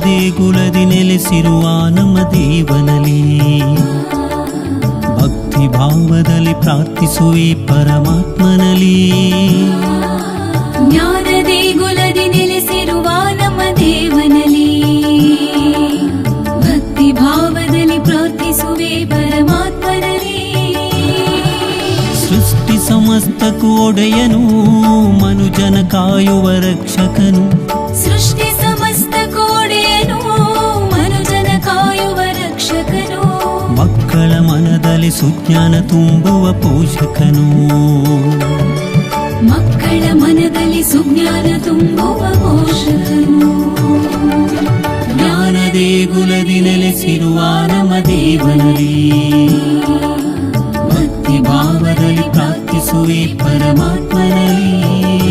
ದೇಗುಲದಿ ನೆಲೆಸಿರುವ ನಮ್ಮ ದೇವನಲ್ಲಿ ಭಕ್ತಿ ಭಾವದಲ್ಲಿ ಪ್ರಾರ್ಥಿಸುವೆ ಪರಮಾತ್ಮನಲ್ಲಿ. ಜ್ಞಾನ ದೇಗುಲದಿ ನೆಲೆಸಿರುವ ನಮ್ಮ ದೇವನಲ್ಲಿ ಭಕ್ತಿ ಭಾವದಲ್ಲಿ ಪ್ರಾರ್ಥಿಸುವೆ ಪರಮಾತ್ಮನಲ್ಲಿ. ಸೃಷ್ಟಿ ಸಮಸ್ತಕ್ಕೂ ಒಡೆಯನು, ಮನುಜನ ಕಾಯುವ ರಕ್ಷಕನು. ಸೃಷ್ಟಿ ಸಮಸ್ತ ಕೋಡೆಯನು, ಮನುಜನ ಕಾಯುವ ರಕ್ಷಕನು. ಮಕ್ಕಳ ಮನದಲ್ಲಿ ಸುಜ್ಞಾನ ತುಂಬುವ ಪೋಷಕನು. ಮಕ್ಕಳ ಮನದಲ್ಲಿ ಸುಜ್ಞಾನ ತುಂಬುವ ಪೋಷಕನು. ಜ್ಞಾನ ದೇಗುಲದಿ ನೆಲೆಸಿರುವ ನಮ್ಮ ದೇವನಲ್ಲಿ ಭಕ್ತಿ ಭಾವದಲ್ಲಿ ಪ್ರಾರ್ಥಿಸುವೆ ಪರಮಾತ್ಮನಲ್ಲಿ.